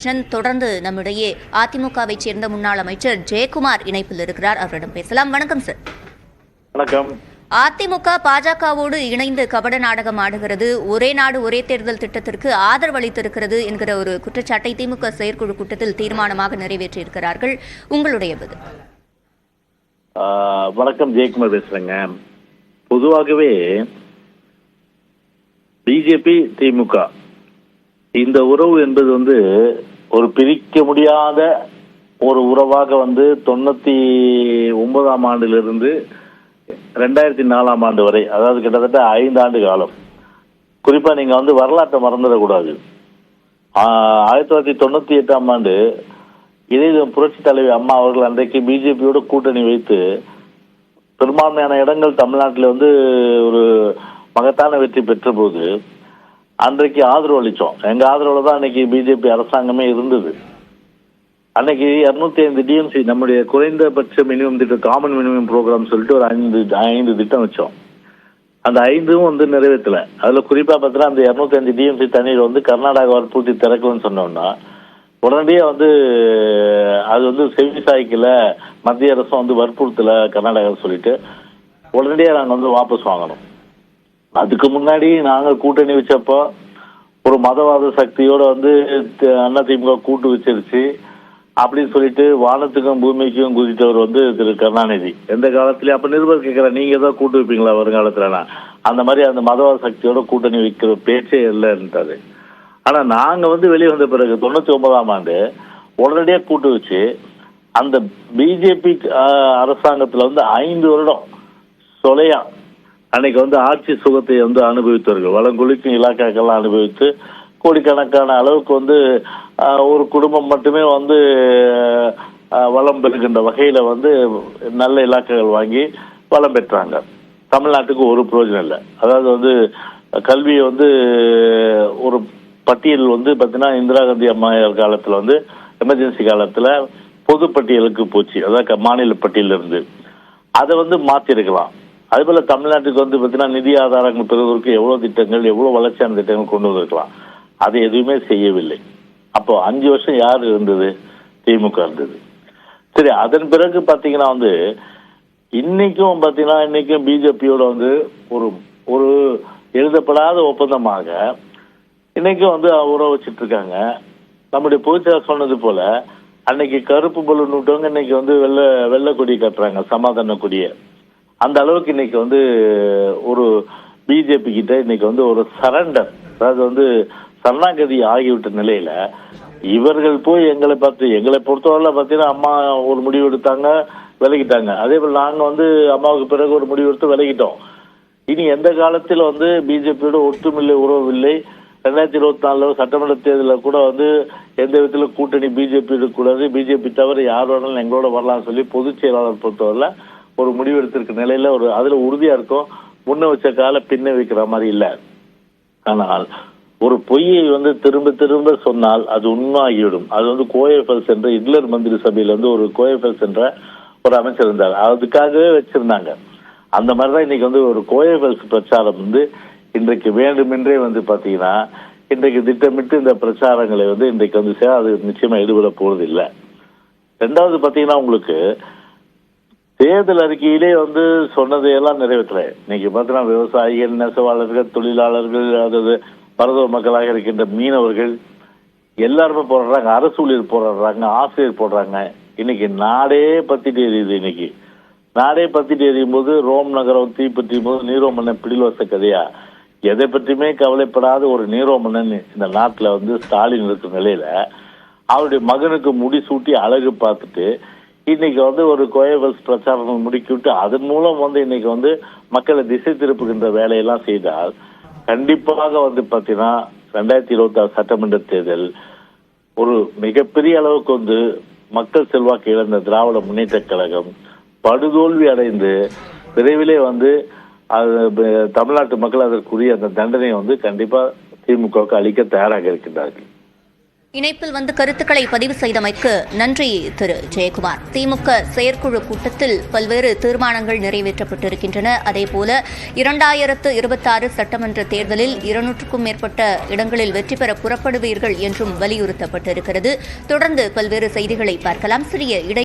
தொடர்ந்து நம்முடைய அதிமுகவை சேர்ந்த முன்னாள் அமைச்சர் ஜெயக்குமார் இணைப்பில் இருக்கிறார். அவரிடம் பேசலாம். வணக்கம் சார். வணக்கம். அதிமுக பாஜகவோடு இணைந்து கபட நாடகம் ஆடுகிறது, ஒரே நாடு ஒரே தேர்தல் திட்டத்திற்கு ஆதரவு அளித்திருக்கிறது என்கிற ஒரு குற்றச்சாட்டை திமுக செயற்குழு கூட்டத்தில் தீர்மானமாக நிறைவேற்றியிருக்கிறார்கள். உங்களுடைய பதில்? வணக்கம், ஜெயக்குமார் பேசுறேங்க. பொதுவாகவே பிஜேபி திமுக இந்த உறவு என்பது ஒரு பிரிக்க முடியாத ஒரு உறவாக 99ஆம் ஆண்டிலிருந்து 2004ஆம் ஆண்டு வரை, அதாவது கிட்டத்தட்ட 5 ஆண்டு காலம். குறிப்பா நீங்க வரலாற்றை மறந்துடக்கூடாது. 1998ஆம் ஆண்டு இதே புரட்சி தலைவி அம்மா அவர்கள் அன்றைக்கு பிஜேபியோட கூட்டணி வைத்து பெரும்பான்மையான இடங்கள் தமிழ்நாட்டில் ஒரு மகத்தான வெற்றி பெற்ற போது அன்றைக்கு ஆதரவு அளித்தோம். எங்க ஆதரவுல தான் அன்னைக்கு பிஜேபி அரசாங்கமே இருந்தது. அன்னைக்கு 205 டிஎம்சி, நம்முடைய குறைந்தபட்ச மினிமம் திட்டம், காமன் மினிமம் ப்ரோக்ராம் சொல்லிட்டு ஒரு 5 திட்டம் வச்சோம். அந்த 5ம் நிறைவேற்றல. அதுல குறிப்பா பார்த்தீங்கன்னா அந்த 205 டிஎம்சி தண்ணீர் கர்நாடகா வற்புறுத்தி திறக்கலன்னு சொன்னோம்னா உடனடியே அது செவி சாய்க்கல, மத்திய அரசும் வற்புறுத்தல கர்நாடகா சொல்லிட்டு உடனடியே நாங்க வாபஸ் வாங்கணும். அதுக்கு முன்னாடி நாங்க கூட்டணி வச்சப்போ ஒரு மதவாத சக்தியோட அதிமுக கூட்டு வச்சிருச்சு அப்படின்னு சொல்லிட்டு வானத்துக்கும் பூமிக்கும் குதித்தவர் திரு கருணாநிதி. எந்த காலத்திலயும் அப்ப நிருபர் கேட்கிற, நீங்க ஏதோ கூட்டு வைப்பீங்களா வருங்காலத்துல? அந்த மாதிரி அந்த மதவாத சக்தியோட கூட்டணி வைக்கிற பேச்சே இல்லைன்றாரு. ஆனா நாங்க வெளியே வந்த பிறகு 99ஆம் ஆண்டு உடனடியே கூட்டு வச்சு அந்த பிஜேபி அரசாங்கத்துல 5 வருடம் சொலையா அன்னைக்கு ஆட்சி சுகத்தை அனுபவித்தவர்கள், வளங்குளிக்கும் இலாக்காக்கெல்லாம் அனுபவித்து கோடிக்கணக்கான அளவுக்கு ஒரு குடும்பம் மட்டுமே வளம் பெறுகின்ற வகையில நல்ல இலாக்காக்கள் வாங்கி வளம் பெற்றாங்க. தமிழ்நாட்டுக்கு ஒரு பிரயோஜனம் இல்லை. அதாவது கல்வியை ஒரு பட்டியல் பார்த்தீங்கன்னா இந்திரா காந்தி அம்மையார் காலத்துல எமர்ஜென்சி காலத்துல பொது பட்டியலுக்கு போச்சு, அதாவது மாநில பட்டியல இருந்து அதை மாத்திருக்கலாம். அதே போல தமிழ்நாட்டுக்கு பார்த்தீங்கன்னா நிதி ஆதாரங்கள் பெறுவதற்கு எவ்வளவு திட்டங்கள், எவ்வளவு வளர்ச்சியான திட்டங்கள் கொண்டு வந்திருக்கலாம். அது எதுவுமே செய்யவில்லை. அப்போ 5 வருஷம் யார் இருந்தது? திமுக இருந்தது. சரி, அதன் பிறகு பாத்தீங்கன்னா இன்னைக்கும் பிஜேபியோட ஒரு ஒரு எழுதப்படாத ஒப்பந்தமாக இன்னைக்கும் உறவு வச்சிட்டு இருக்காங்க. நம்முடைய பொதுச்செயலாளர் சொன்னது போல அன்னைக்கு கருப்பு பலூன் விட்டவங்க இன்னைக்கு வெள்ளை கொடி கட்டுறாங்க, சமாதான கொடிய. அந்த அளவுக்கு இன்னைக்கு ஒரு பிஜேபி கிட்ட இன்னைக்கு ஒரு சரண்டர், அதாவது சரணாகதி ஆகிவிட்ட நிலையில இவர்கள் போய் எங்களை பொறுத்தவரை பார்த்தீங்கன்னா அம்மா ஒரு முடிவு எடுத்தாங்க, விலகிட்டாங்க. அதே போல நாங்க அம்மாவுக்கு பிறகு ஒரு முடிவு எடுத்து விலகிட்டோம். இனி எந்த காலத்தில் பிஜேபியோட ஒற்றுமில்லை, உறவில்லை. 2024 சட்டமன்ற தேர்தலில் கூட எந்த விதத்துல கூட்டணி பிஜேபி இருக்கக்கூடாது, பிஜேபி தவிர யார் வேணாலும் எங்களோட வரலாம்னு சொல்லி பொதுச் செயலாளர் பொறுத்தவரை ஒரு முடிவு எடுத்திருக்க நிலையில அதுல உறுதியா இருக்கும். முன்ன வச்ச கால பின்ன வைக்கிற மாதிரி இல்ல. ஆனால் ஒரு பொய்யை திரும்ப திரும்ப சொன்னால் அது உண்மையாகிவிடும். அது கோயஃபெல்ஸ் என்ற ஹிட்லர் மந்திரி சபையில ஒரு கோயஃபெல்ஸ் என்ற ஒரு அமைச்சர் இருந்தார், அதுக்காகவே வச்சிருந்தாங்க. அந்த மாதிரிதான் இன்னைக்கு ஒரு கோயஃபெல்ஸ் பிரச்சாரம் இன்றைக்கு வேண்டுமென்றே பாத்தீங்கன்னா இன்றைக்கு திட்டமிட்டு இந்த பிரச்சாரங்களை இன்றைக்கு அது நிச்சயமா ஈடுபட போறது இல்லை. 2வது பாத்தீங்கன்னா உங்களுக்கு தேர்தல் அறிக்கையிலே சொன்னதையெல்லாம் நிறைவேற்றல. இன்னைக்கு பார்த்தீங்கன்னா விவசாயிகள், நெசவாளர்கள், தொழிலாளர்கள், அதாவது பரதவ மக்களாக இருக்கின்ற மீனவர்கள் எல்லாருமே போராடுறாங்க, அரசு ஊழியர் போராடுறாங்க, ஆசிரியர் போடுறாங்க. இன்னைக்கு நாடே பத்திட்டு எரியுது. இன்னைக்கு நாடே பத்திட்டு எரியும் போது ரோம் நகரம் தீப்பற்றியும் போது நீரோ மன்னன் பிடில்வச கதையா? எதை பற்றியுமே கவலைப்படாத ஒரு நீரோ மன்னன் இந்த நாட்டுல ஸ்டாலின் இருக்கிற நிலையில அவருடைய மகனுக்கு முடிசூட்டி அழகு பார்த்துட்டு இன்னைக்கு ஒரு கோயபல்ஸ் பிரச்சாரம் முடிக்கிவிட்டு அதன் மூலம் இன்னைக்கு மக்களை திசை திருப்புகின்ற வேலையெல்லாம் செய்தால் கண்டிப்பாக பாத்தீங்கன்னா 2026 சட்டமன்ற தேர்தல் ஒரு மிகப்பெரிய அளவுக்கு மக்கள் செல்வாக்கு இழந்த திராவிட முன்னேற்ற கழகம் படுதோல்வி அடைந்து விரைவிலே தமிழ்நாட்டு மக்கள் அதற்குரிய அந்த தண்டனை கண்டிப்பா திமுகவுக்கு அளிக்க தயாராக இருக்கின்றார்கள். இணைப்பில் வந்து கருத்துக்களை பதிவு செய்தமைக்கு நன்றி திரு ஜெயக்குமார். திமுக செயற்குழு கூட்டத்தில் பல்வேறு தீர்மானங்கள் நிறைவேற்றப்பட்டிருக்கின்றன. அதேபோல 2026 சட்டமன்ற தேர்தலில் 200க்கும் மேற்பட்ட இடங்களில் வெற்றி பெற புறப்படுவீர்கள் என்றும் வலியுறுத்தப்பட்டிருக்கிறது. தொடர்ந்து பல்வேறு செய்திகளை பார்க்கலாம். சிறிய